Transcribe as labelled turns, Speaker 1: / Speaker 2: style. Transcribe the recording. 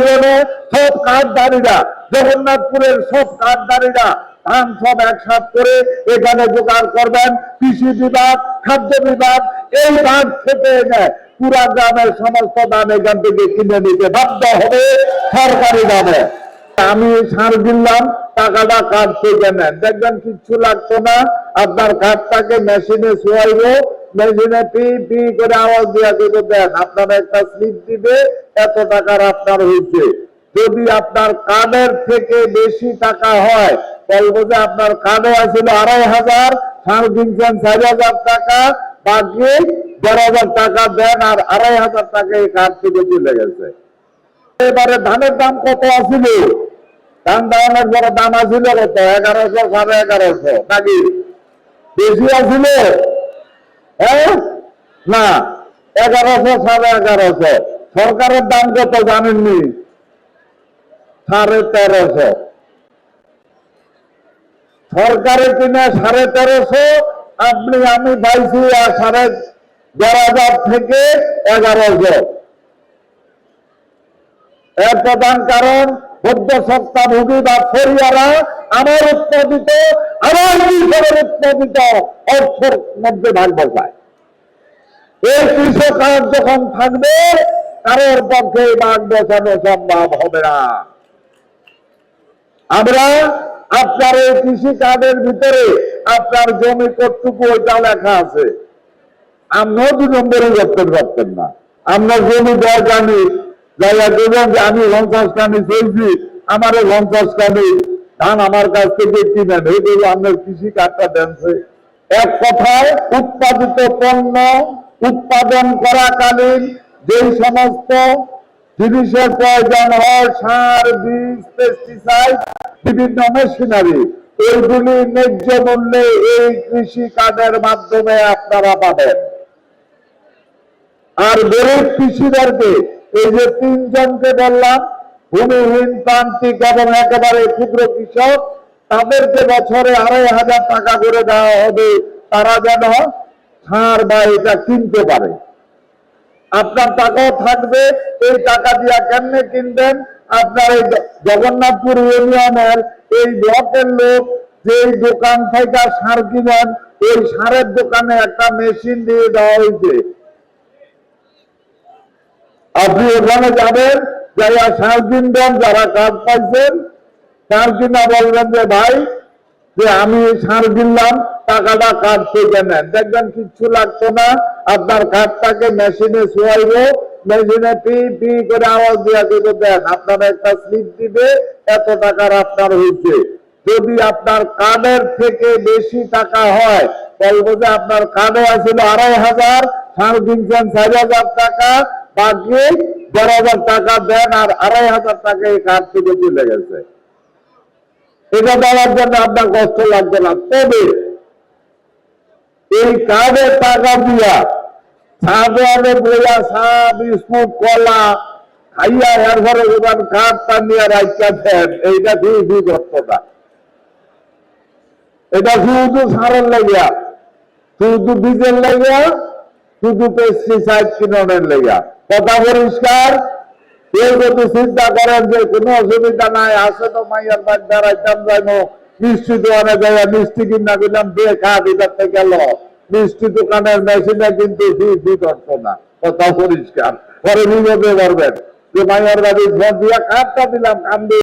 Speaker 1: প্রয়োজনে সব কার্ডধারীরা, জগন্নাথপুরের সব কার্ডধারীরা ধান সব একসাথ করে এখানে জোগাড় করবেন। কৃষি বিভাগ, খাদ্য বিভাগ এই ধান থেকে এনে পুরা গ্রামের সমস্ত ধান এখান থেকে কিনে নিতে বাধ্য হবে সরকারি দামে। আমি সার দিলাম, টাকাটা কার্ড থেকে নেন, দেখবেন কিচ্ছু লাগতো না। আপনার কার্ডটাকে মেশিনে শোয়াইব, মেশিনে পি পি করে আওয়াজ দিয়ে দেবে, দেন আপনার একটা স্লিপ দিবে, এত টাকার আপনার হয়েছে। যদি আপনার কার্ডের থেকে বেশি টাকা হয়, বলবো যে আপনার কার্ডে আছিল 2500, সার কিনছেন 4000 টাকা, বাকি 12,000 টাকা দেন, আর 2500 টাকা এই কার্ড থেকে চলে গেছে। এবারে ধানের দাম কত আছিল? ধান দামের বড় দাম আছিল কত? 1100, 1150 নাকি বেশি আছিল? হ্যাঁ না, 1100, 1150। সরকারের দাম কত জানেননি? 1350। সরকারে কিনে 1350, আপনি আমি পাইছি 11,500 থেকে 1100। এর প্রধান কারণ মধ্য সত্তাভোগী বা ফরিয়ারা আমার উৎপাদিত, আমার কৃষকের উৎপাদিত অর্থের মধ্যে ভাগ বসায়। এই কৃষক যখন থাকবে, কারোর পক্ষে ভাগ বসানো সম্ভব হবে না। আমরা আপনার এই কৃষি কার্ডের ভিতরে আপনার জমি কতটুকু ওইটা লেখা আছে, আমরাও 2 নম্বরই করতে পারতেন না। আমরা জমি দেওয়া জানি, যাইয়া দেবেন যে আমি 50 কানি চলছি, আমার 50 কানি ধান আমার কাছ থেকে কিনেন, এইগুলো আপনার কৃষি কার্ডটা দেনছে। এক কথায় উৎপাদিত পণ্য উৎপাদন করাকালীন যেই সমস্ত জিনিসের প্রয়োজন হয়, সার, বীজ, পেস্টিসাইড, বিভিন্ন মেশিনারি, এইগুলি ন্যায্য মূল্যে এই কৃষি কার্ডের মাধ্যমে আপনারা পাবেন। আর গরিব কৃষিদেরকে, এই যে 3 জনকে বললাম, ভূমিহীন, প্রান্তিক এবং একেবারে ক্ষুদ্র কৃষক, তাদেরকে বছরে 2500 টাকা করে দেওয়া হবে, তারা যেন সার বা এটা কিনতে পারে। আপনার টাকাও থাকবে, এই টাকা দিয়ে কেমনে কিনবেন? আপনার এই জগন্নাথপুর ইউনিয়নের এই ব্লকের লোক যে দোকান থেকে সার কিনেন, ওই সারের দোকানে একটা মেশিন দিয়ে দেওয়া হয়েছে। আপনি ওখানে যাবেন, যারা সার কিনবেন, যারা কাজ পাইছেন, সার কিনা বলবেন যে ভাই যে আমি সার কিনলাম, টাকাটা কার্ড থেকে নেন, দেখবেন কিচ্ছু লাগতো না। আপনার কার্ডটাকে মেশিনে শোয়াইব, মেশিনে পি পি করে আওয়াজ দিয়ে দেবে, দেন আপনার একটা স্লিপ দিবে, এত টাকার আপনার হয়েছে। যদি আপনার কার্ডের থেকে বেশি টাকা হয়, বলবো যে আপনার কার্ডে আছিল 2500, সার কিনছেন 4000 টাকা, বাকি 12,000 টাকা দেন, আর 2500 টাকা এই কার্ড থেকে চলে গেছে। এটা দেওয়ার জন্য আপনার কষ্ট লাগবে না। তবে এই কার্ডের টাকা দিয়া সাদে বইয়া চা, বিস্কুট, কলা খাইয়া এরপরে যখন কার্ডটা নিয়ে রাখা দেন, এইটা খুবই কষ্টটা। এটা শুধু সারের লাগিয়া, শুধু বীজের লাগিয়া, শুধু পেস্টিসাইড কিনের লাগিয়া। কথা পরিষ্কার। কেউ যদি চিন্তা করেন যে কোনো অসুবিধা নাই, আসে তো মাইয়ার বাদ দাঁড়াইতাম যাইনো, মিষ্টি দোকানে যাইয়া মিষ্টি কিনা দিলাম, দিয়ে খা দিতে গেল, মিষ্টি দোকানের মেশিনে কিন্তু ফি করতো না। কথা পরিষ্কার। পরে বিপদে পারবেন যে মাইয়ার বাড়ি ফোন দিয়া কার্ডটা দিলাম, কান্দে